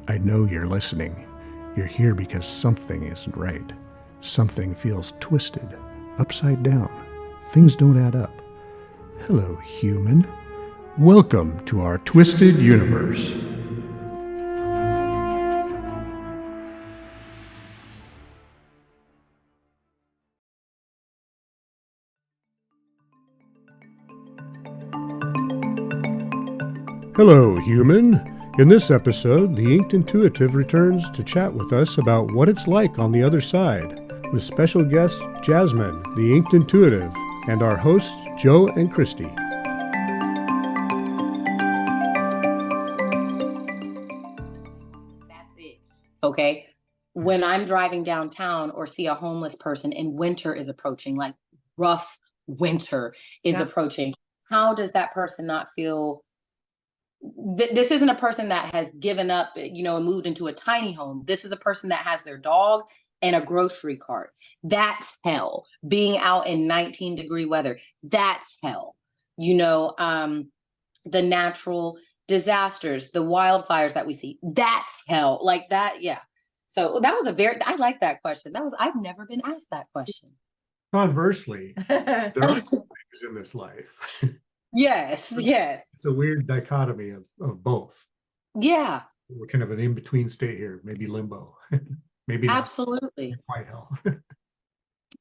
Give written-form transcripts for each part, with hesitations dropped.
I know you're listening. You're here because something isn't right. Something feels twisted, upside down. Things don't add up. Hello, human. Welcome to our twisted universe. Hello, human. In this episode, the Inked Intuitive returns to chat with us about what it's like on the other side, with special guest Jasmine, the Inked Intuitive, and our hosts Joe and Christy. That's it. Okay. When I'm driving downtown or see a homeless person and winter is approaching, like rough winter is approaching, how does that person not feel? This isn't a person that has given up, and moved into a tiny home. This is a person that has their dog and a grocery cart. That's hell. Being out in 19-degree weather, that's hell. The natural disasters, the wildfires that we see, that's hell. Like that, yeah. So that was I like that question. I've never been asked that question. Conversely, there are things in this life. Yes. It's a weird dichotomy of both. Yeah. We're kind of an in-between state here, maybe limbo. Maybe not. Absolutely. Quite hell.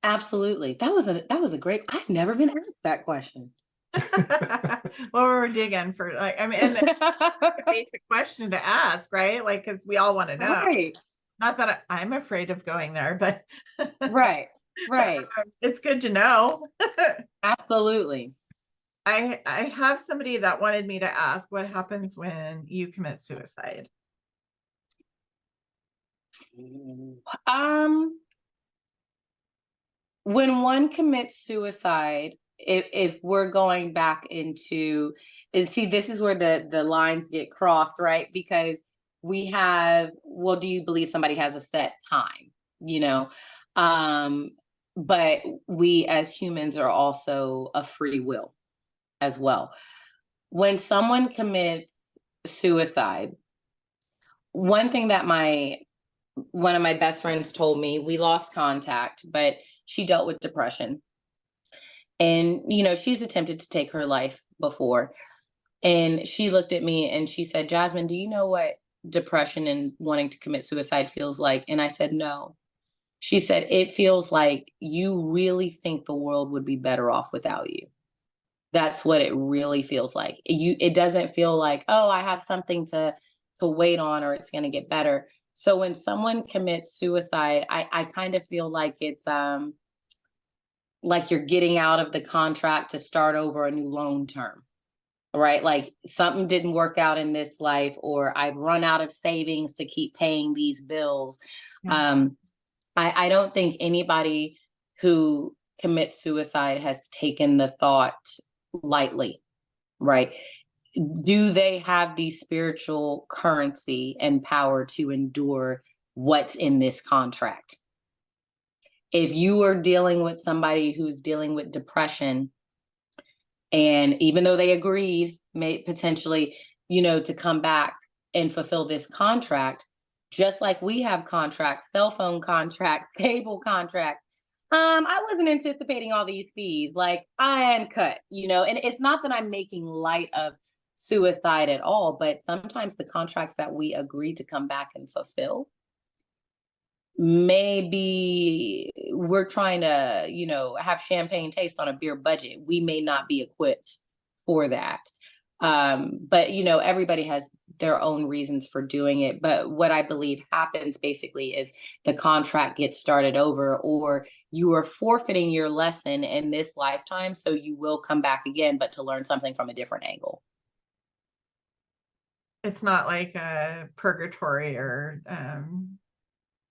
Absolutely. That was a great, I've never been asked that question. Well, we're digging for and a basic question to ask, right? Like, because we all want to know. Right. Not that I'm afraid of going there, but right. It's good to know. Absolutely. I have somebody that wanted me to ask, what happens when you commit suicide? When one commits suicide, if we're going back into, see, this is where the lines get crossed, right? Because we have, well, do you believe somebody has a set time? But we as humans are also a free will as well. When someone commits suicide, one thing that one of my best friends told me, we lost contact, but she dealt with depression. And, she's attempted to take her life before. And she looked at me and she said, Jasmine, do you know what depression and wanting to commit suicide feels like? And I said, no. She said, it feels like you really think the world would be better off without you. That's what it really feels like. It doesn't feel like, oh, I have something to wait on or it's going to get better. So when someone commits suicide, I kind of feel like it's like you're getting out of the contract to start over a new loan term, right? Like something didn't work out in this life, or I've run out of savings to keep paying these bills. Yeah. I don't think anybody who commits suicide has taken the thought lightly, right? Do they have the spiritual currency and power to endure what's in this contract? If you are dealing with somebody who's dealing with depression, and even though they agreed, may potentially, to come back and fulfill this contract, just like we have contracts, cell phone contracts, cable contracts, I wasn't anticipating all these fees, like iron cut, and it's not that I'm making light of suicide at all, but sometimes the contracts that we agree to come back and fulfill, maybe we're trying to, have champagne taste on a beer budget. We may not be equipped for that. But, everybody has their own reasons for doing it. But what I believe happens basically is the contract gets started over, or you are forfeiting your lesson in this lifetime. So you will come back again, but to learn something from a different angle. It's not like a purgatory or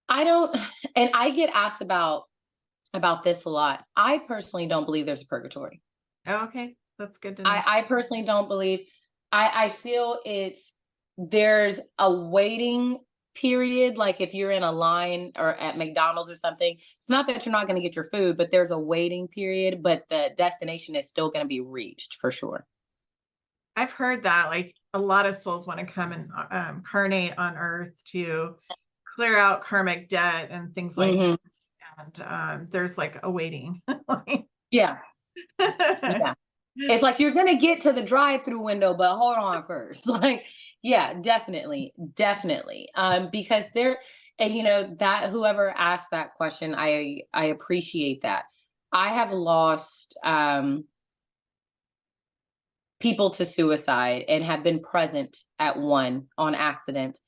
I don't, and I get asked about this a lot. I personally don't believe there's a purgatory. Oh, okay. That's good to know. I personally don't believe, I feel there's a waiting period. Like if you're in a line or at McDonald's or something, it's not that you're not going to get your food, but there's a waiting period, but the destination is still going to be reached for sure. I've heard that like a lot of souls want to come and incarnate on earth to clear out karmic debt and things like that. And there's like a waiting. Yeah. Yeah. It's like you're gonna get to the drive-through window, but hold on first. Like, yeah, definitely, definitely. Because there, and that whoever asked that question, I appreciate that. I have lost people to suicide and have been present at one on accident.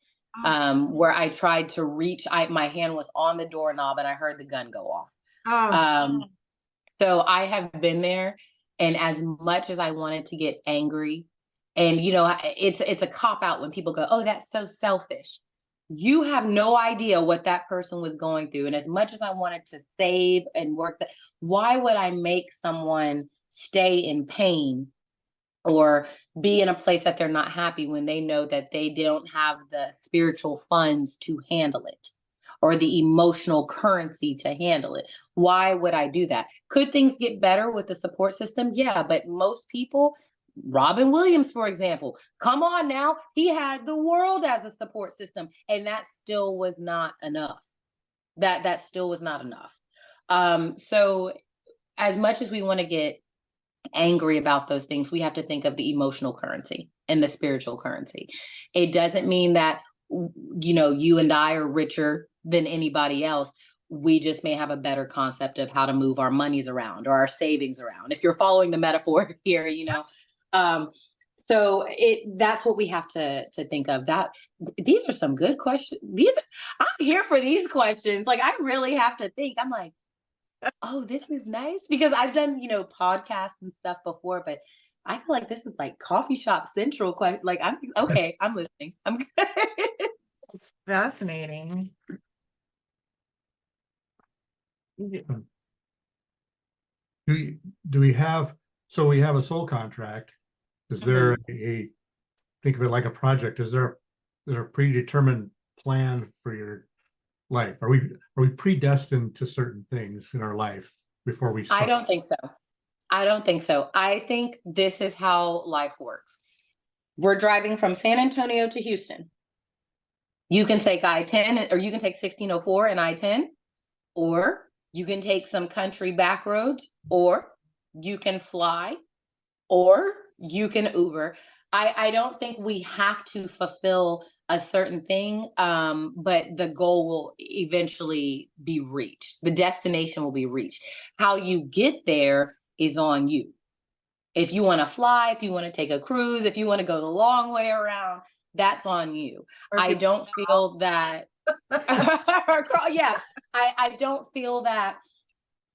Where I tried to reach, my hand was on the doorknob and I heard the gun go off. So I have been there, and as much as I wanted to get angry, and it's a cop out when people go, "Oh, that's so selfish." You have no idea what that person was going through, and as much as I wanted to save and work, why would I make someone stay in pain or be in a place that they're not happy when they know that they don't have the spiritual funds to handle it or the emotional currency to handle it? Why would I do that? Could things get better with the support system? Yeah, but most people, Robin Williams, for example, come on now, he had the world as a support system, and that still was not enough. That still was not enough. So as much as we want to get angry about those things, we have to think of the emotional currency and the spiritual currency. It doesn't mean that you and I are richer than anybody else. We just may have a better concept of how to move our monies around or our savings around, if you're following the metaphor here. So that's what we have to think of. That these are some good questions. I'm here for these questions. Like, I really have to think. I'm like, oh, this is nice, because I've done, podcasts and stuff before, but I feel like this is like coffee shop central. Like, I'm okay. I'm listening. I'm good. It's fascinating. Do we have, so we have a soul contract. Is there think of it like a project. Is there a predetermined plan for your life? Are we predestined to certain things in our life before we start? I don't think so. I think this is how life works. We're driving from San Antonio to Houston. You can take I-10, or you can take 1604 and I-10, or you can take some country back roads, or you can fly, or you can Uber. I don't think we have to fulfill a certain thing, but the goal will eventually be reached. The destination will be reached. How you get there is on you. If you want to fly, if you want to take a cruise, if you want to go the long way around, that's on you. I don't feel that. Yeah, I don't feel that.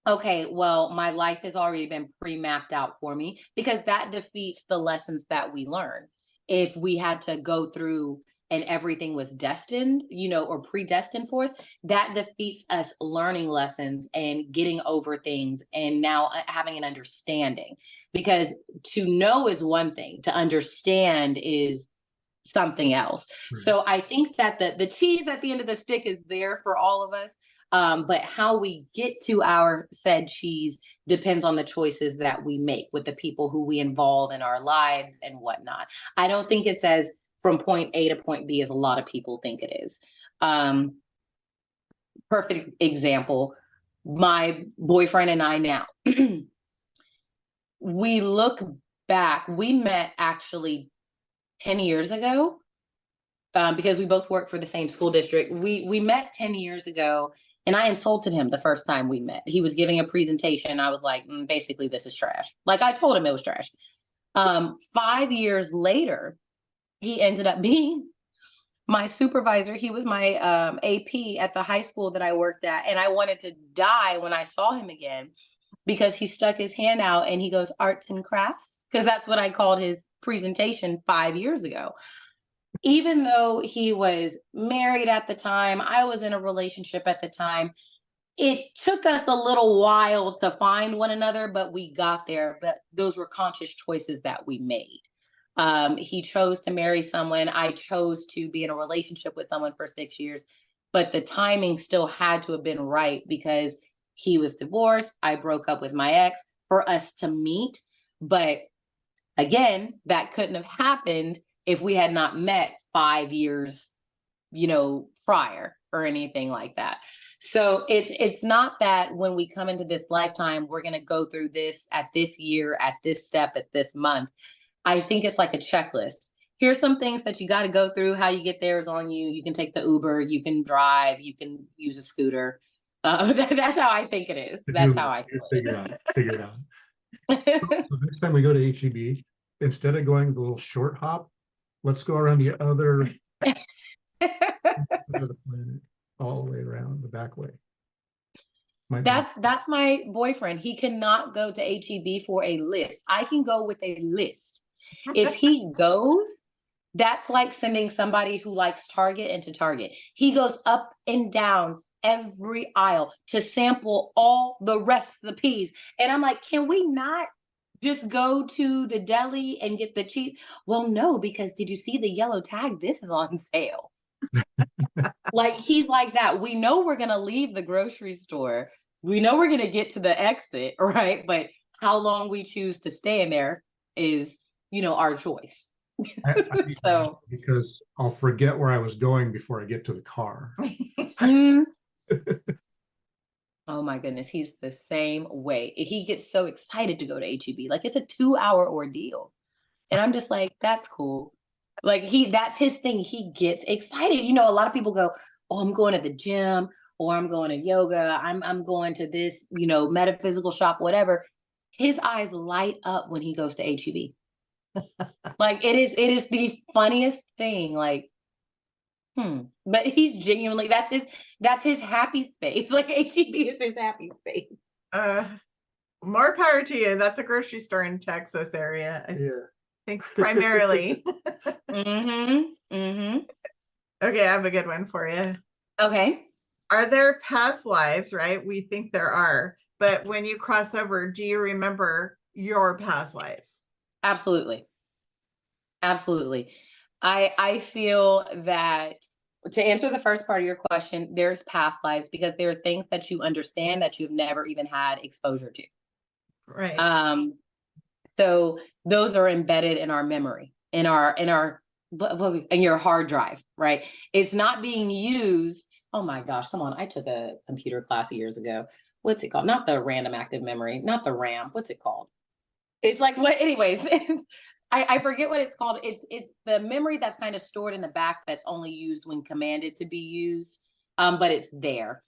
Okay, well, my life has already been pre-mapped out for me, because that defeats the lessons that we learn. If we had to go through and everything was destined, or predestined for us, that defeats us learning lessons and getting over things and now having an understanding. Because to know is one thing, to understand is something else. So I think that the cheese at the end of the stick is there for all of us. But how we get to our said cheese depends on the choices that we make with the people who we involve in our lives and whatnot. I don't think it's as from point A to point B as a lot of people think it is. Perfect example, my boyfriend and I now, we look back, we met actually 10 years ago, because we both work for the same school district. We met 10 years ago, and I insulted him the first time we met. He was giving a presentation. I was like, basically, this is trash. Like, I told him it was trash. 5 years later, he ended up being my supervisor. He was my AP at the high school that I worked at. And I wanted to die when I saw him again, because he stuck his hand out and he goes, arts and crafts, because that's what I called his presentation 5 years ago. Even though he was married at the time, I was in a relationship at the time. It took us a little while to find one another, but we got there. But those were conscious choices that we made. He chose to marry someone. I chose to be in a relationship with someone for 6 years, but the timing still had to have been right, because he was divorced. I broke up with my ex for us to meet. But Again, that couldn't have happened if we had not met 5 years, prior or anything like that. So it's not that when we come into this lifetime, we're going to go through this at this year, at this step, at this month. I think it's like a checklist. Here's some things that you got to go through. How you get there is on you. You can take the Uber, you can drive, you can use a scooter. That's how I think it is. That's how I feel figure it out. So next time we go to HEB, instead of going the little short hop, let's go around the other side of the planet, all the way around the back way. That's my boyfriend. He cannot go to HEB for a list. I can go with a list. If he goes, that's like sending somebody who likes Target into Target. He goes up and down every aisle to sample all the rest of the peas. And I'm like, can we not just go to the deli and get the cheese? Well, no, because did you see the yellow tag? This is on sale. Like, he's like that. We know we're going to leave the grocery store. We know we're going to get to the exit, right? But how long we choose to stay in there is, our choice. So, because I'll forget where I was going before I get to the car. Oh my goodness, he's the same way. He gets so excited to go to HEB. Like, it's a 2-hour ordeal. And I'm just like, that's cool. Like, that's his thing. He gets excited. A lot of people go, oh, I'm going to the gym, or I'm going to yoga. I'm going to this, metaphysical shop, whatever. His eyes light up when he goes to HEB. Like, it is the funniest thing. Like, but he's genuinely, that's his happy space. Like, HEB is his happy space. More power to you. That's a grocery store in Texas area. I think primarily. Okay, I have a good one for you. Okay. Are there past lives, right? We think there are, but when you cross over, do you remember your past lives? Absolutely. Absolutely. I feel that, to answer the first part of your question, there's past lives, because there are things that you understand that you've never even had exposure to. Right. So those are embedded in our memory, in your hard drive, right? It's not being used. Oh my gosh, come on. I took a computer class years ago. What's it called? Not the random active memory, not the RAM. What's it called? It's like, what, anyways, I forget what it's called. It's the memory that's kind of stored in the back that's only used when commanded to be used. But it's there.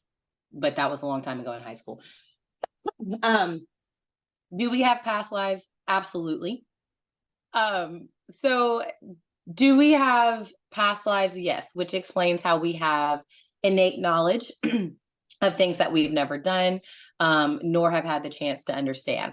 But that was a long time ago in high school. Do we have past lives? Absolutely. So do we have past lives? Yes, which explains how we have innate knowledge of things that we've never done, nor have had the chance to understand.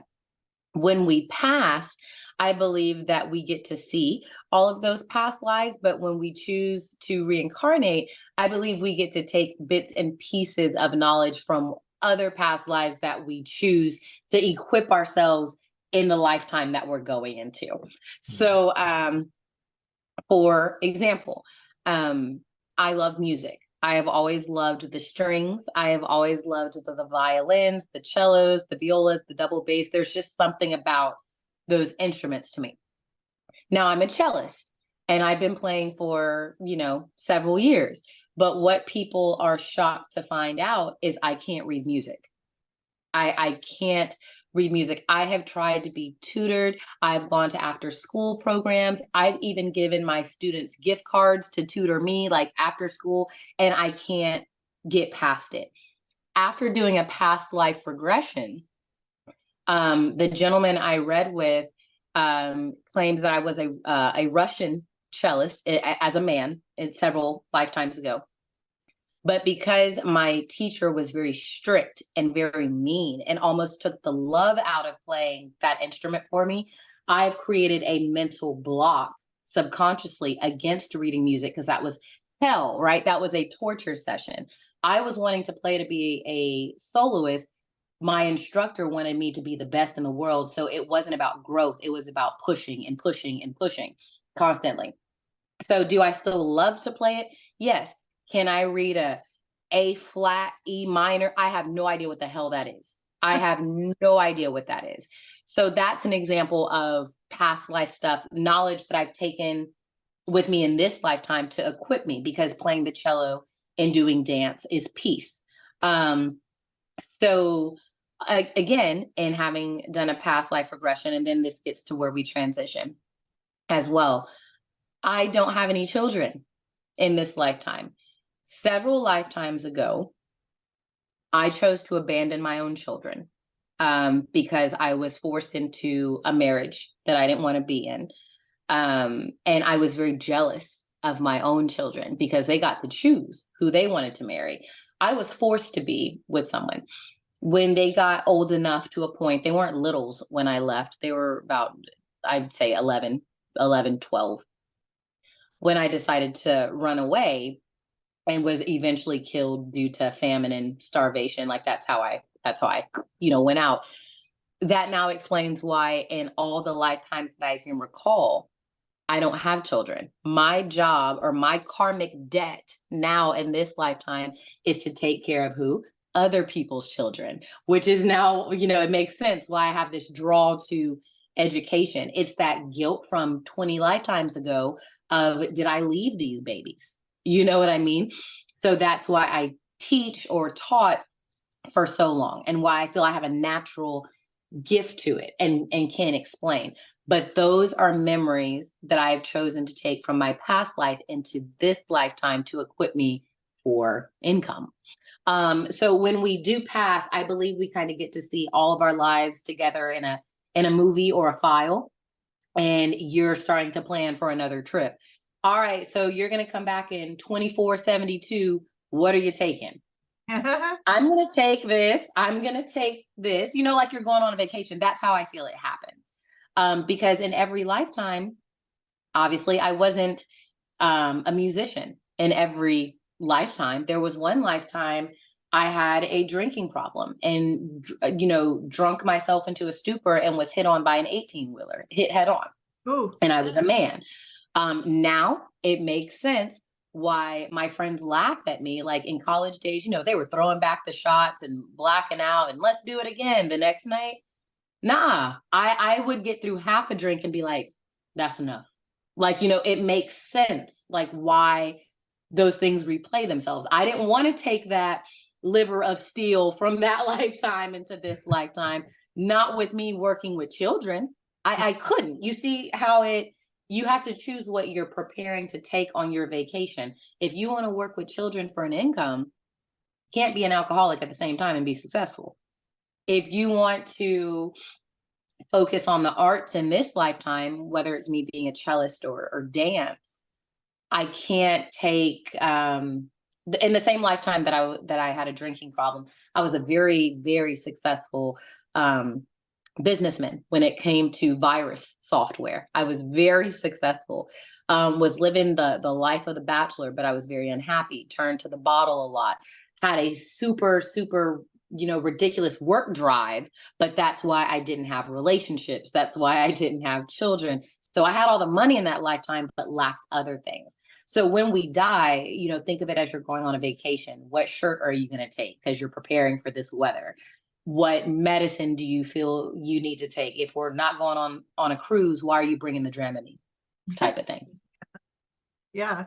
When we pass, I believe that we get to see all of those past lives, but when we choose to reincarnate, I believe we get to take bits and pieces of knowledge from other past lives that we choose to equip ourselves in the lifetime that we're going into. So, for example, I love music. I have always loved the strings. I have always loved the violins, the cellos, the violas, the double bass. There's just something about those instruments to me. Now, I'm a cellist, and I've been playing for, several years. But what people are shocked to find out is I can't read music. I can't read music. I have tried to be tutored. I've gone to after school programs. I've even given my students gift cards to tutor me, like after school, and I can't get past it. After doing a past life regression, the gentleman I read with claims that I was a Russian cellist as a man several lifetimes ago. But because my teacher was very strict and very mean and almost took the love out of playing that instrument for me, I've created a mental block subconsciously against reading music, because that was hell, right? That was a torture session. I was wanting to play to be a soloist. My instructor wanted me to be the best in the world. So it wasn't about growth. It was about pushing and pushing and pushing constantly. So do I still love to play it? Yes. Can I read A flat, E minor? I have no idea what the hell that is. I have no idea what that is. So that's an example of past life stuff, knowledge that I've taken with me in this lifetime to equip me, because playing the cello and doing dance is peace. Um, so again, in having done a past life regression, and then this gets to where we transition as well. I don't have any children in this lifetime. Several lifetimes ago, I chose to abandon my own children because I was forced into a marriage that I didn't want to be in. And I was very jealous of my own children because they got to choose who they wanted to marry. I was forced to be with someone. When they got old enough to a point, they weren't littles when I left. They were about, I'd say 11, 12. When I decided to run away and was eventually killed due to famine and starvation, like that's how I, went out. That now explains why in all the lifetimes that I can recall, I don't have children. My job, or my karmic debt now in this lifetime, is to take care of who? Other people's children, which is now, it makes sense why I have this draw to education. It's that guilt from 20 lifetimes ago of, did I leave these babies? You know what I mean? So that's why I teach or taught for so long, and why I feel I have a natural gift to it and can explain. But those are memories that I've chosen to take from my past life into this lifetime to equip me for income. So when we do pass, I believe we kind of get to see all of our lives together in a movie or a file, and you're starting to plan for another trip. All right, so you're going to come back in 2472. What are you taking? I'm going to take this. I'm going to take this, like you're going on a vacation. That's how I feel it happens. Because in every lifetime, obviously, I wasn't a musician in every lifetime. There was one lifetime I had a drinking problem and, drunk myself into a stupor and was hit on by an 18-wheeler, hit head on. Ooh. And I was a man. Now it makes sense why my friends laughed at me. Like in college days, they were throwing back the shots and blacking out and let's do it again the next night. Nah, I would get through half a drink and be like, that's enough. Like, it makes sense, like why those things replay themselves. I didn't want to take that liver of steel from that lifetime into this lifetime, not with me working with children. I couldn't. You see how you have to choose what you're preparing to take on your vacation. If you want to work with children for an income, can't be an alcoholic at the same time and be successful. If you want to focus on the arts in this lifetime, whether it's me being a cellist or dance, I can't take, in the same lifetime that I had a drinking problem, I was a very, very successful businessman when it came to virus software. I was very successful, was living the life of the bachelor, but I was very unhappy, turned to the bottle a lot, had a super, super, ridiculous work drive, but that's why I didn't have relationships. That's why I didn't have children. So I had all the money in that lifetime, but lacked other things. So when we die, think of it as you're going on a vacation. What shirt are you going to take? Because you're preparing for this weather. What medicine do you feel you need to take? If we're not going on a cruise, why are you bringing the Dramamine? Type of things. Yeah,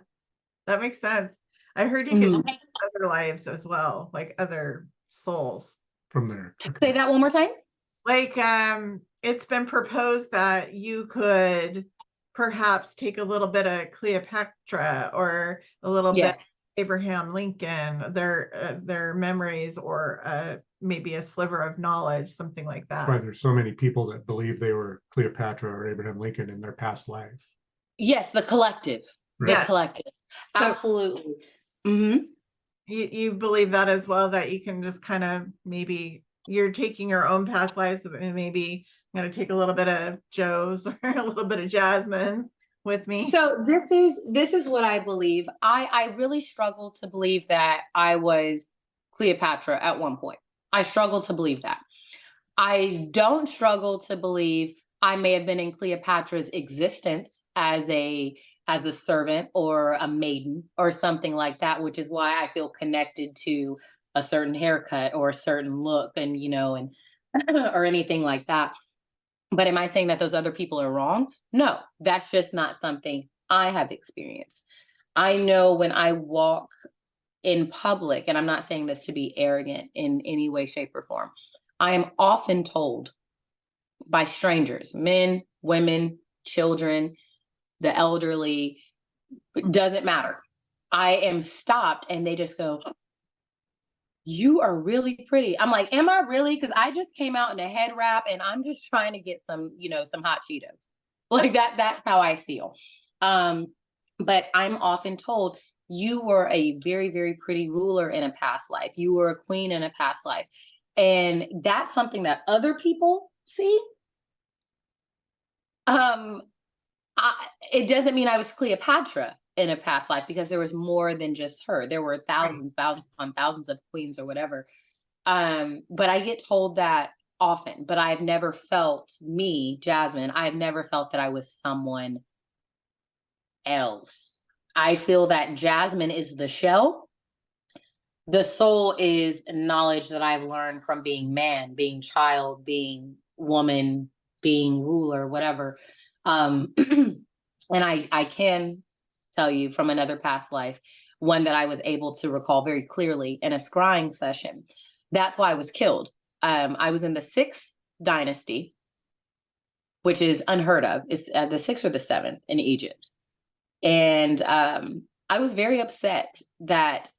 that makes sense. I heard you could take other lives as well, like other souls. From there. Okay. Say that one more time. Like, it's been proposed that you could perhaps take a little bit of Cleopatra or a little bit Abraham Lincoln, their memories, or maybe a sliver of knowledge, something like that. That's why there's so many people that believe they were Cleopatra or Abraham Lincoln in their past life. Yes, the collective. Right. The collective. Absolutely. So, mm-hmm. You believe that as well, that you can just kind of, maybe you're taking your own past lives, and maybe I'm going to take a little bit of Joe's or a little bit of Jasmine's with me. So this is what I believe. I really struggle to believe that I was Cleopatra at one point. I struggle to believe that. I don't struggle to believe I may have been in Cleopatra's existence as a servant or a maiden or something like that, which is why I feel connected to a certain haircut or a certain look and, or anything like that. But am I saying that those other people are wrong? No, that's just not something I have experienced. I know when I walk in public, and I'm not saying this to be arrogant in any way, shape, or form, I am often told by strangers, men, women, children, the elderly, it doesn't matter. I am stopped and they just go, "You are really pretty." I'm like, "Am I really?" Because I just came out in a head wrap and I'm just trying to get some, some hot Cheetos. Like that's how I feel. Um, but I'm often told, "You were a very, very pretty ruler in a past life. You were a queen in a past life." And that's something that other people see. Um, it doesn't mean I was Cleopatra in a past life, because there was more than just her. There were Right. thousands upon thousands of queens or whatever. But I get told that often, but I've never felt, me, Jasmine, I've never felt that I was someone else. I feel that Jasmine is the shell. The soul is knowledge that I've learned from being man, being child, being woman, being ruler, whatever. And I can tell you from another past life, one that I was able to recall very clearly in a scrying session. That's why I was killed. I was in the sixth dynasty, which is unheard of. It's the sixth or the seventh in Egypt. And I was very upset that,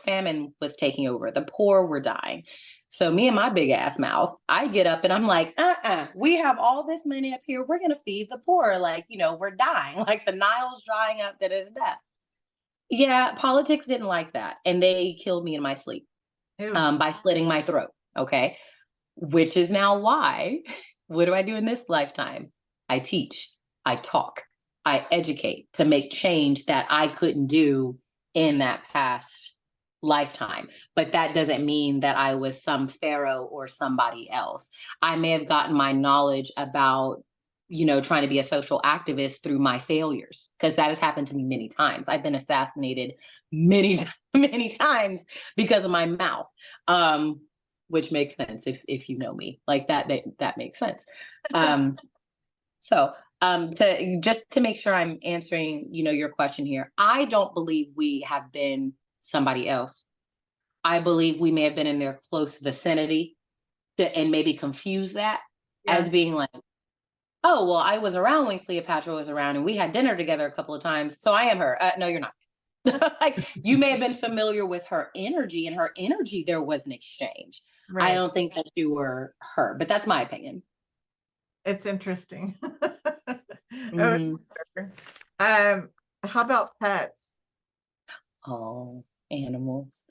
famine was taking over. The poor were dying. So me and my big ass mouth, I get up and I'm like, we have all this money up here. We're going to feed the poor. Like, we're dying. Like the Nile's drying up. Da, da, da, da. Yeah, politics didn't like that. And they killed me in my sleep Ew. by slitting my throat. Okay. Which is now why, what do I do in this lifetime? I teach, I talk, I educate to make change that I couldn't do in that past lifetime. But that doesn't mean that I was some pharaoh or somebody else. I may have gotten my knowledge about, trying to be a social activist through my failures, because that has happened to me many times. I've been assassinated many, many times because of my mouth. Which makes sense if you know me, like that makes sense. To just to make sure I'm answering, your question here, I don't believe we have been somebody else. I believe we may have been in their close vicinity and maybe confuse that as being like, "Oh, well, I was around when Cleopatra was around and we had dinner together a couple of times, so I am her." No, you're not. Like you may have been familiar with her energy, and her energy, there was an exchange. I Right. don't think that you were her, but that's my opinion. It's interesting. Oh, Mhm. sure. How about pets? Oh, animals.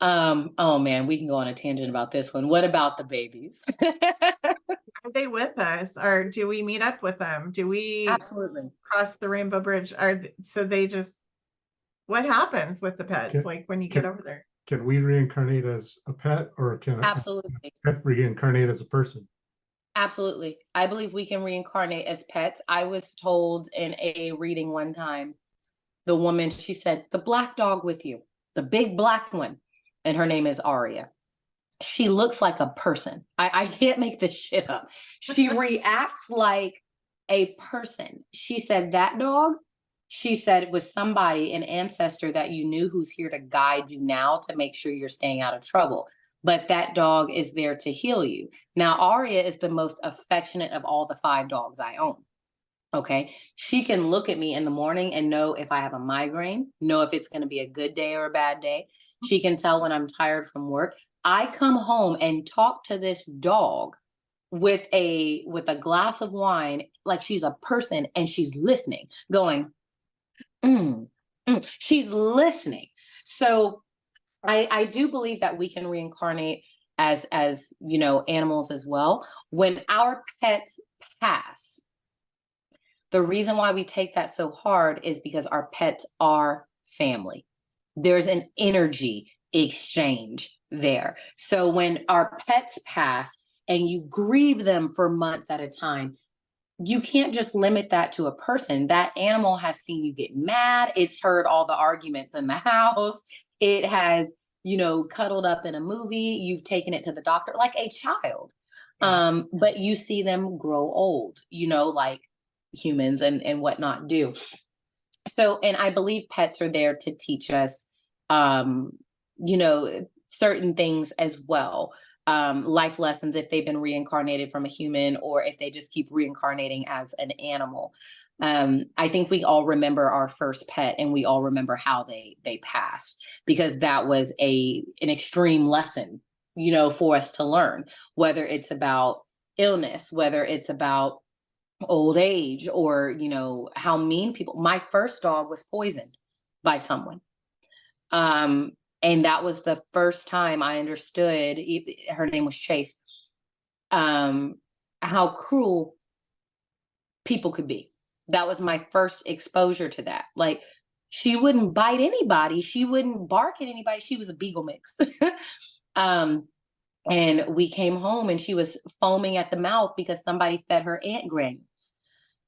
Oh man, we can go on a tangent about this one. What about the babies? Are they with us, or do we meet up with them? Do we Absolutely. cross the rainbow bridge? So they just, what happens with the pets? Can, Like when you can, get over there? can we reincarnate as a pet, or can a Absolutely. pet reincarnate as a person? Absolutely. I believe we can reincarnate as pets. I was told in a reading one time, the woman, she said, "The black dog with you, the big black one." And her name is Aria. She looks like a person. I can't make this shit up. She reacts like a person. She said that dog, she said it was somebody, an ancestor that you knew, who's here to guide you now to make sure you're staying out of trouble. But that dog is there to heal you. Now, Aria is the most affectionate of all the 5 dogs I own. Okay. She can look at me in the morning and know if I have a migraine, know if it's going to be a good day or a bad day. She can tell when I'm tired from work. I come home and talk to this dog with a glass of wine like she's a person, and she's listening, going, mm, she's listening. So I do believe that we can reincarnate as animals as well. When our pets pass, the reason why we take that so hard is because our pets are family. There's an energy exchange there. So when our pets pass and you grieve them for months at a time, you can't just limit that to a person. That animal has seen you get mad. It's heard all the arguments in the house. It has, cuddled up in a movie. You've taken it to the doctor like a child. But you see them grow old, like humans and whatnot do. So, and I believe pets are there to teach us, certain things as well. Life lessons if they've been reincarnated from a human or if they just keep reincarnating as an animal. I think we all remember our first pet and we all remember how they passed because that was an extreme lesson, for us to learn, whether it's about illness, whether it's about old age or, how mean people. My first dog was poisoned by someone. And that was the first time I understood, her name was Chase, how cruel people could be. That was my first exposure to that. Like, she wouldn't bite anybody. She wouldn't bark at anybody. She was a beagle mix. And we came home and she was foaming at the mouth because somebody fed her ant granules.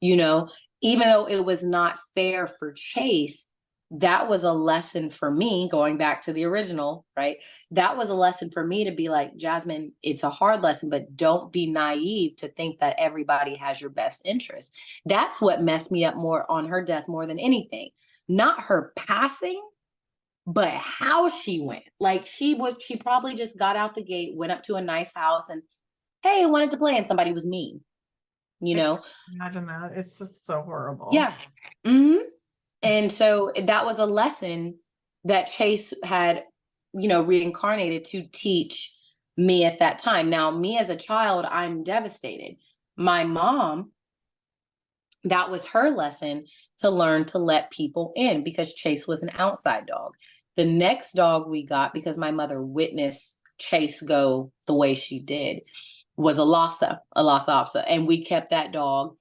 Even though it was not fair for Chase, that was a lesson for me, going back to the original, right? That was a lesson for me to be like, Jasmine, it's a hard lesson, but don't be naive to think that everybody has your best interest. That's what messed me up more on her death more than anything. Not her passing, but how she went. Like she probably just got out the gate, went up to a nice house and, hey, I wanted to play. And somebody was mean, Imagine that. It's just so horrible. Yeah. Mm-hmm. And so that was a lesson that Chase had, reincarnated to teach me at that time. Now, me as a child, I'm devastated. My mom, that was her lesson to learn to let people in because Chase was an outside dog. The next dog we got, because my mother witnessed Chase go the way she did, was a Lhasa, and we kept that dog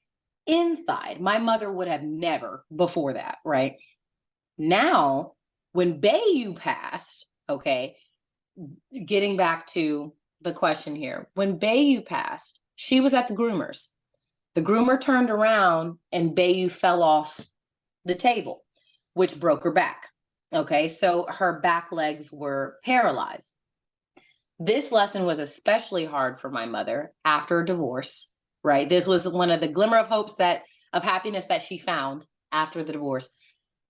inside. My mother would have never before that, right? Now, when Bayu passed, okay, getting back to the question here, when Bayu passed, she was at the groomers. The groomer turned around and Bayu fell off the table, which broke her back. Okay, so her back legs were paralyzed. This lesson was especially hard for my mother after a divorce, right? This was one of the glimmer of hopes of happiness that she found after the divorce.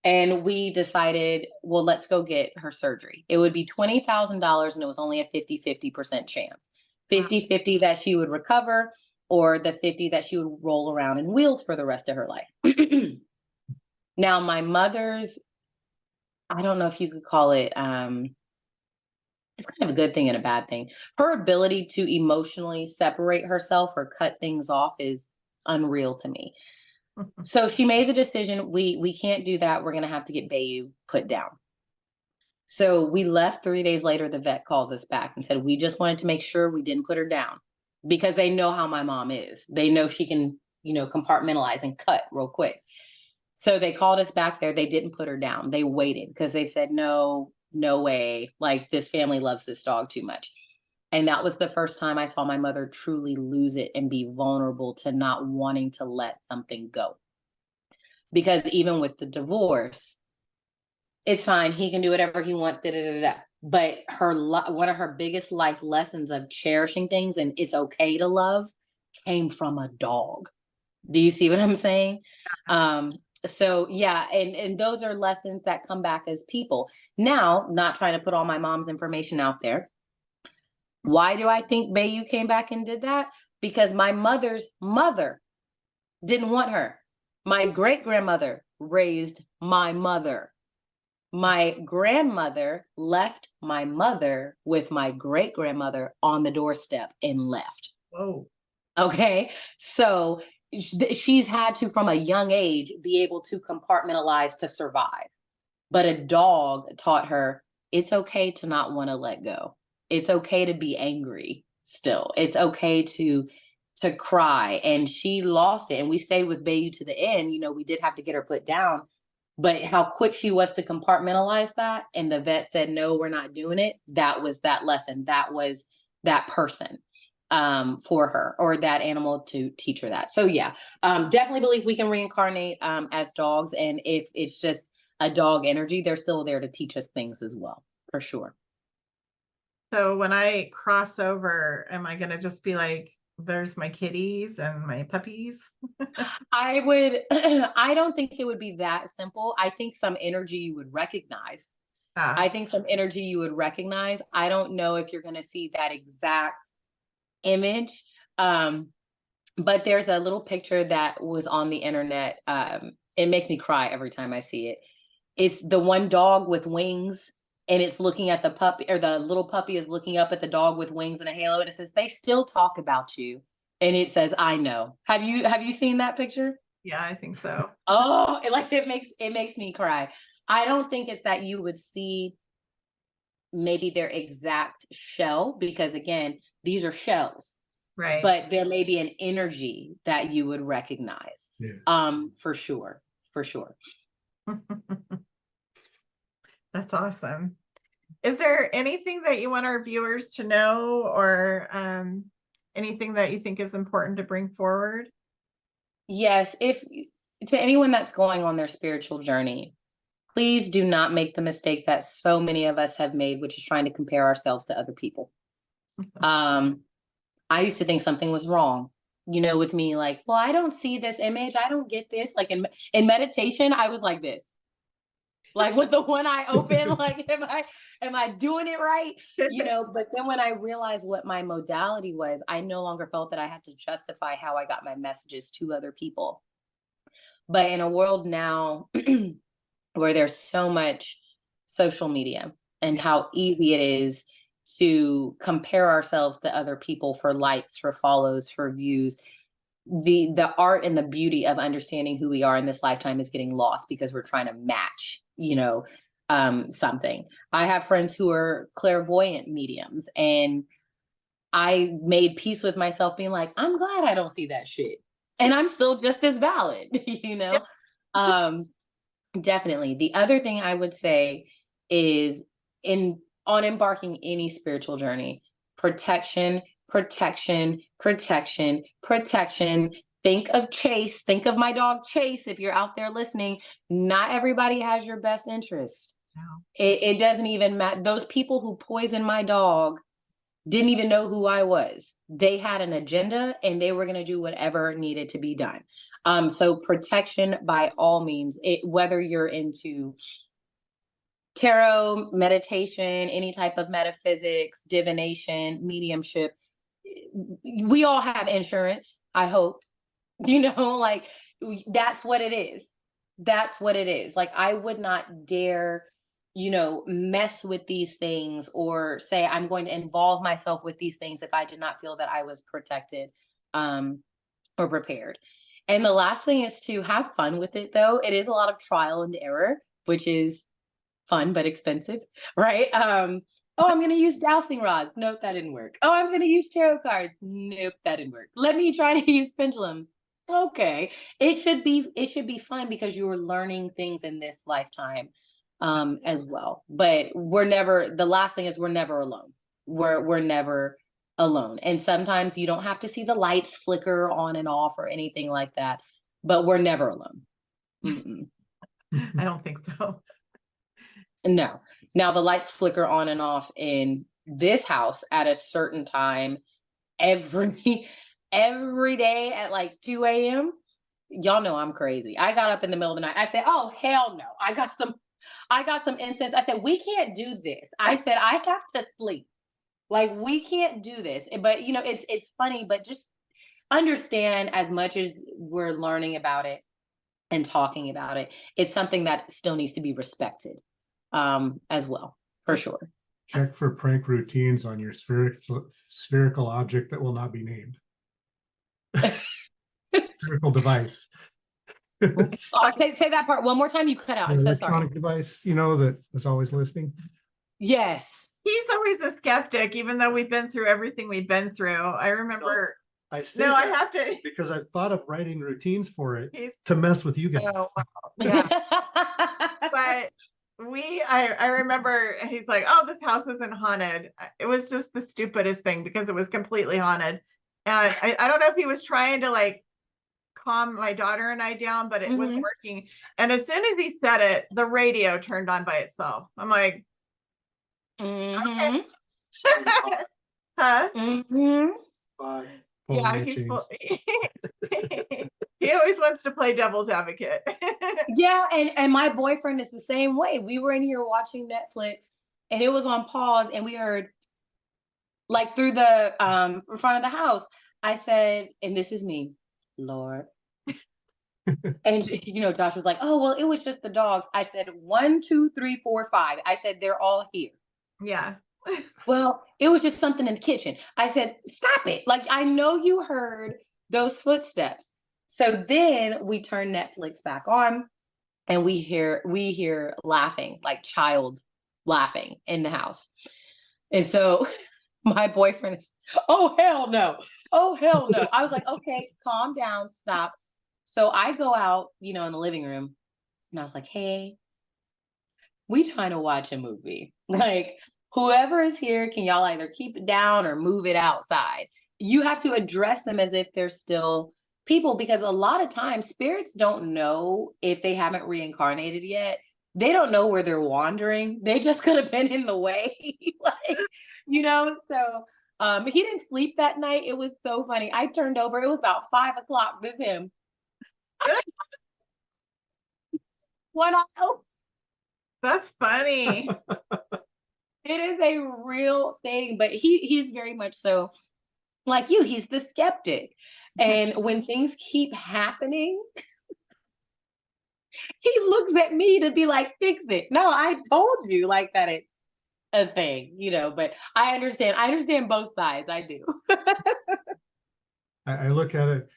And we decided, well, let's go get her surgery. It would be $20,000 and it was only a 50-50% chance. 50-50 that she would recover or the 50 that she would roll around in wheels for the rest of her life. Now, my mother's, I don't know if you could call it, it's kind of a good thing and a bad thing. Her ability to emotionally separate herself or cut things off is unreal to me. So she made the decision, we can't do that. We're going to have to get Bayu put down. So we left 3 days later. The vet calls us back and said, we just wanted to make sure we didn't put her down because they know how my mom is. They know she can, compartmentalize and cut real quick. So they called us back there. They didn't put her down. They waited because they said, no way. Like, this family loves this dog too much. And that was the first time I saw my mother truly lose it and be vulnerable to not wanting to let something go. Because even with the divorce, it's fine. He can do whatever he wants. But one of her biggest life lessons of cherishing things and it's okay to love came from a dog. Do you see what I'm saying? So yeah, and those are lessons that come back as people. Now, not trying to put all my mom's information out there. Why do I think Bayu came back and did that? Because my mother's mother didn't want her. My great-grandmother raised my mother. My grandmother left my mother with my great-grandmother on the doorstep and left. Oh. Okay. So she's had to, from a young age, be able to compartmentalize to survive. But a dog taught her it's okay to not want to let go. It's okay to be angry still. It's okay to cry. And she lost it. And we stayed with Bayu to the end. We did have to get her put down. But how quick she was to compartmentalize that. And the vet said, no, we're not doing it. That was that lesson. That was that person for her, or that animal to teach her that. So yeah, definitely believe we can reincarnate as dogs. And if it's just a dog energy, they're still there to teach us things as well, for sure. So when I cross over, am I going to just be like there's my kitties and my puppies. I don't think it would be that simple. I think some energy you would recognize. I think some energy you would recognize. I don't know if you're going to see that exact image. But there's a little picture that was on the internet. It makes me cry every time I see it. It's the one dog with wings, and it's looking at the puppy, or the little puppy is looking up at the dog with wings and a halo, and it says, "They still talk about you." And it says, "I know." Have you seen that picture? Yeah, I think so. Oh, it makes me cry. I don't think it's that you would see maybe their exact shell, because again, these are shells. Right. But there may be an energy that you would recognize. Yeah. For sure. For sure. That's awesome. Is there anything that you want our viewers to know, or anything that you think is important to bring forward? Yes, if to anyone that's going on their spiritual journey, please do not make the mistake that so many of us have made, which is trying to compare ourselves to other people. I used to think something was wrong, with me, like, well, I don't see this image. I don't get this. Like in meditation, I was like this, like with the one eye open, like, am I doing it right? But then when I realized what my modality was, I no longer felt that I had to justify how I got my messages to other people. But in a world now where there's so much social media and how easy it is to compare ourselves to other people for likes, for follows, for views, the art and the beauty of understanding who we are in this lifetime is getting lost because we're trying to match, something. I have friends who are clairvoyant mediums, and I made peace with myself being like, I'm glad I don't see that shit. And I'm still just as valid, Definitely. The other thing I would say is on embarking any spiritual journey, protection, protection, protection, protection. Think of Chase. Think of my dog Chase. If you're out there listening, not everybody has your best interest. No. It doesn't even matter. Those people who poisoned my dog didn't even know who I was. They had an agenda, and they were going to do whatever needed to be done. So protection by all means, whether you're into tarot, meditation, any type of metaphysics, divination, mediumship, we all have insurance, I hope, like that's what it is. That's what it is. Like, I would not dare, mess with these things or say I'm going to involve myself with these things if I did not feel that I was protected, or prepared. And the last thing is to have fun with it, though. It is a lot of trial and error, which is fun but expensive, right? Oh, I'm going to use dowsing rods. Nope, that didn't work. Oh, I'm going to use tarot cards. Nope, that didn't work. Let me try to use pendulums. Okay. It should be fun because you are learning things in this lifetime, as well. But the last thing is we're never alone. We're never alone. And sometimes you don't have to see the lights flicker on and off or anything like that, but we're never alone. Mm-mm. I don't think so. No. Now the lights flicker on and off in this house at a certain time every day at like 2 a.m. Y'all know I'm crazy. I got up in the middle of the night. I said, "Oh, hell no. I got some incense." I said, "We can't do this." I said, "I have to sleep. Like, we can't do this." But it's funny, but just understand, as much as we're learning about it and talking about it, it's something that still needs to be respected, as well, for sure. Check for prank routines on your spherical object that will not be named. Spherical device. Say that part one more time. You cut out. I'm so sorry. Electronic device, that is always listening. Yes. He's always a skeptic, even though we've been through everything we've been through. I remember. I have to, because I've thought of writing routines for it to mess with you guys. Oh, wow. Yeah. But I remember he's like, "Oh, this house isn't haunted." It was just the stupidest thing because it was completely haunted. And I don't know if he was trying to like calm my daughter and I down, but it wasn't working. And as soon as he said it, the radio turned on by itself. I'm like, okay. Huh? Bye. Yeah, your chains. He always wants to play devil's advocate. Yeah, and my boyfriend is the same way. We were in here watching Netflix and it was on pause and we heard like through the front of the house. I said, and this is me, Lord. And Josh was like, "Oh, well, it was just the dogs." I said, 1, 2, 3, 4, 5. I said, they're all here. Yeah. Well, it was just something in the kitchen. I said, "Stop it. Like, I know you heard those footsteps." So then we turn Netflix back on and we hear laughing, like child laughing in the house. And so my boyfriend is, "Oh, hell no. Oh, hell no." I was like, "Okay, calm down, stop." So I go out, in the living room and I was like, "Hey, we trying to watch a movie. Like, whoever is here, can y'all either keep it down or move it outside?" You have to address them as if they're still people, because a lot of times spirits don't know if they haven't reincarnated yet. They don't know where they're wandering. They just could have been in the way. Like, so he didn't sleep that night. It was so funny. I turned over, it was about 5 o'clock with him. One eye open. That's funny. It is a real thing, but he's very much so like you. He's the skeptic. And when things keep happening, he looks at me to be like, "Fix it." No, I told you like that it's a thing, but I understand. I understand both sides. I do. I look at it,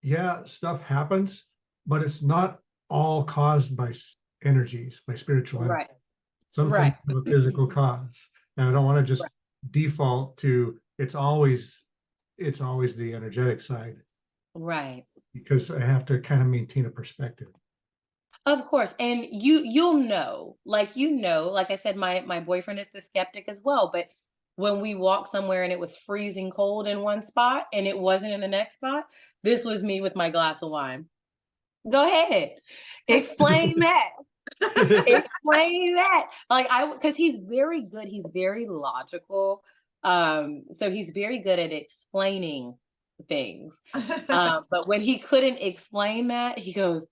yeah, stuff happens, but it's not all caused by energies, by spiritual energy. Right. Some things Right. have a physical cause. And I don't want to just default to it's always the energetic side, Right. because I have to kind of maintain a perspective. Of course. And you'll know, like I said, my boyfriend is the skeptic as well. But when we walked somewhere and it was freezing cold in one spot and it wasn't in the next spot, this was me with my glass of wine. Go ahead. Explain that. Explain that. Like, because he's very good. He's very logical. So he's very good at explaining things. But when he couldn't explain that, he goes,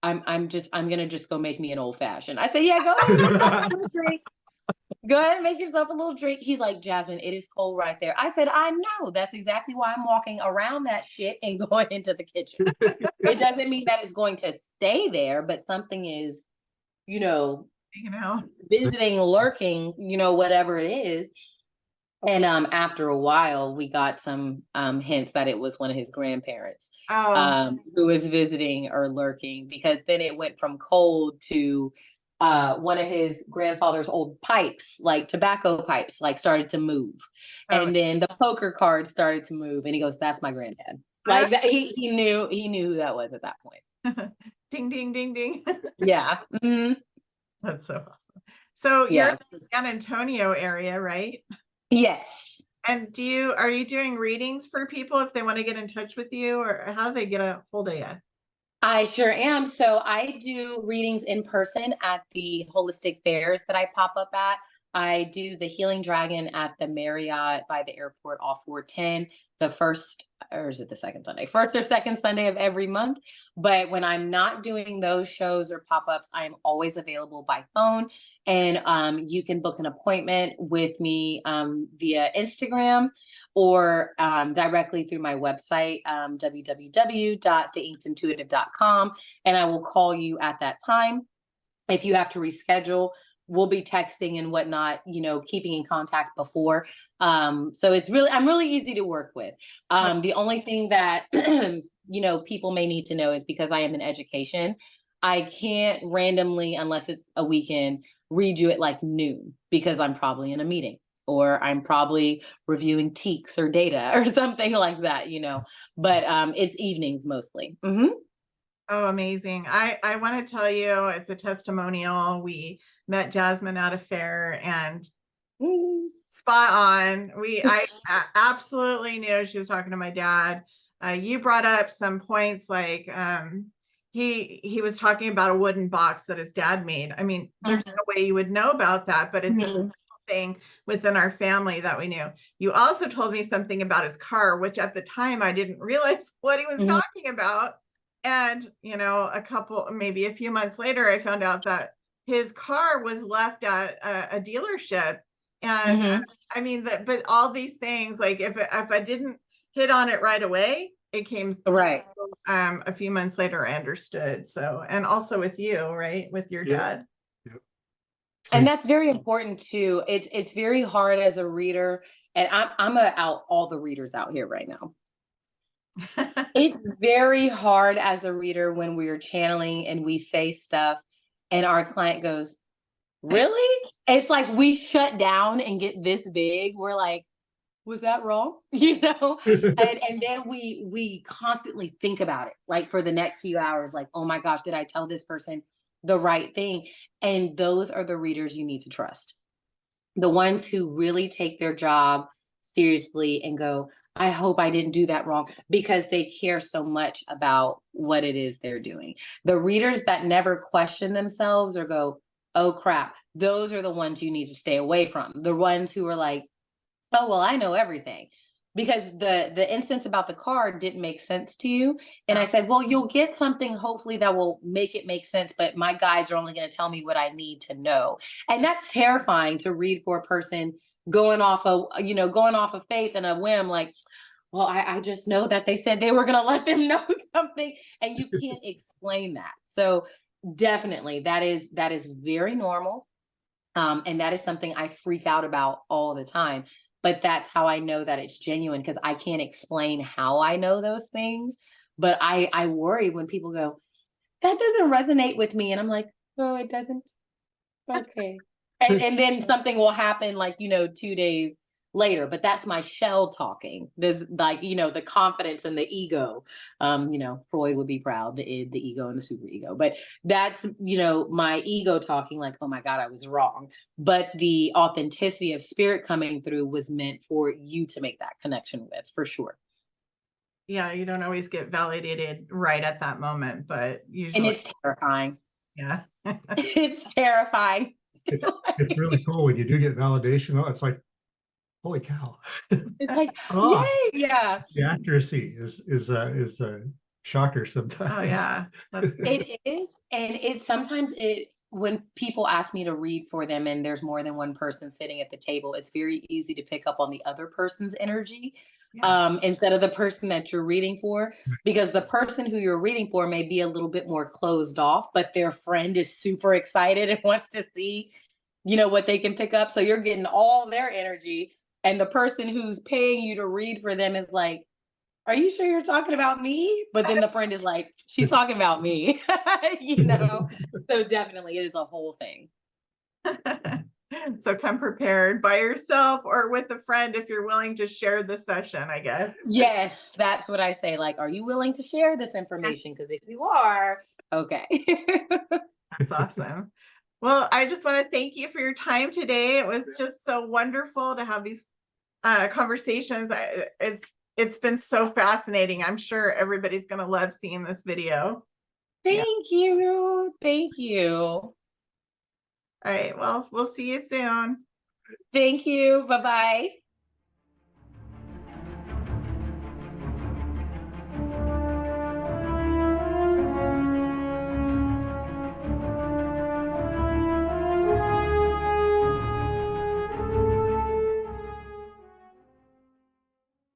I'm gonna just go make me an old fashioned. I said, "Yeah, go ahead and make yourself a little drink. Go ahead and make yourself a little drink." He's like, "Jasmine, it is cold right there." I said, "I know. That's exactly why I'm walking around that shit and going into the kitchen." It doesn't mean that it's going to stay there, but something is, visiting, lurking, whatever it is. And after a while, we got some hints that it was one of his grandparents who was visiting or lurking, because then it went from cold to one of his grandfather's old pipes, like tobacco pipes, like started to move. And then the poker cards started to move. And he goes, "That's my granddad." Like that, he knew who that was at that point. Ding, ding, ding, ding. Yeah. Mm-hmm. That's so awesome. So Yeah. you're in the San Antonio area, right? Yes. And are you doing readings for people if they want to get in touch with you, or how do they get a hold of you? I sure am. So I do readings in person at the holistic fairs that I pop up at. I do the Healing Dragon at the Marriott by the airport off 410, the first, or is it the second Sunday? First or second Sunday of every month. But when I'm not doing those shows or pop-ups, I'm always available by phone. And you can book an appointment with me via Instagram or directly through my website, www.theinkedintuitive.com. And I will call you at that time. If you have to reschedule, we'll be texting and whatnot, keeping in contact before. So I'm really easy to work with. The only thing that, people may need to know is, because I am in education, I can't randomly, unless it's a weekend, read you at like noon, because I'm probably in a meeting or I'm probably reviewing teaks or data or something like that, but it's evenings mostly. Mm-hmm. Oh, amazing. I want to tell you, it's a testimonial. We met Jasmine at a fair and spot on. I absolutely knew she was talking to my dad. You brought up some points like he was talking about a wooden box that his dad made. I mean, there's no way you would know about that, but it's a thing within our family that we knew. You also told me something about his car, which at the time I didn't realize what he was talking about. And, you know, maybe a few months later, I found out that his car was left at a dealership. And I mean, but all these things, like if I didn't hit on it right away, it came Right. a few months later, I understood. So, and also with you, right? With your dad. And that's very important too. It's very hard as a reader, and I'm gonna out all the readers out here right now. It's very hard as a reader when we're channeling and we say stuff and our client goes, really? It's like we shut down and get this big. We're like, was that wrong? You know? And then we constantly think about it, like for the next few hours, like, oh my gosh, did I tell this person the right thing? And those are the readers you need to trust. The ones who really take their job seriously and go, I hope I didn't do that wrong, because they care so much about what it is they're doing. The readers that never question themselves or go, oh crap, those are the ones you need to stay away from. The ones who are like, oh, well, I know everything. Because the instance about the car didn't make sense to you. And I said, well, you'll get something hopefully that will make it make sense, but my guides are only going to tell me what I need to know. And that's terrifying to read for a person going off of faith and a whim, like, well, I just know that they said they were going to let them know something, and you can't explain that. So definitely that is very normal. And that is something I freak out about all the time. But that's how I know that it's genuine, because I can't explain how I know those things. But I worry when people go, that doesn't resonate with me. And I'm like, oh, it doesn't. Okay. And then something will happen, like, 2 days later, but that's my shell talking. There's like, the confidence and the ego. Freud would be proud, the id, the ego, and the superego. But that's, my ego talking like, oh my God, I was wrong. But the authenticity of spirit coming through was meant for you to make that connection with, for sure. Yeah, you don't always get validated right at that moment, but usually. And it's terrifying. Yeah. It's terrifying. It's really cool when you do get validation. Oh, it's like, holy cow. It's like, yay, yeah. The accuracy is a shocker sometimes. Oh yeah. It is. And sometimes when people ask me to read for them and there's more than one person sitting at the table, it's very easy to pick up on the other person's energy. Instead of the person that you're reading for, because the person who you're reading for may be a little bit more closed off, but their friend is super excited and wants to see, what they can pick up. So you're getting all their energy. And the person who's paying you to read for them is like, are you sure you're talking about me? But then the friend is like, she's talking about me, So definitely it is a whole thing. So come prepared by yourself or with a friend if you're willing to share the session, I guess. Yes, that's what I say. Like, are you willing to share this information? Because if you are, okay. That's awesome. Well, I just want to thank you for your time today. It was just so wonderful to have these conversations. It's been so fascinating. I'm sure everybody's going to love seeing this video. Thank you. Thank you. All right. Well, we'll see you soon. Thank you. Bye-bye.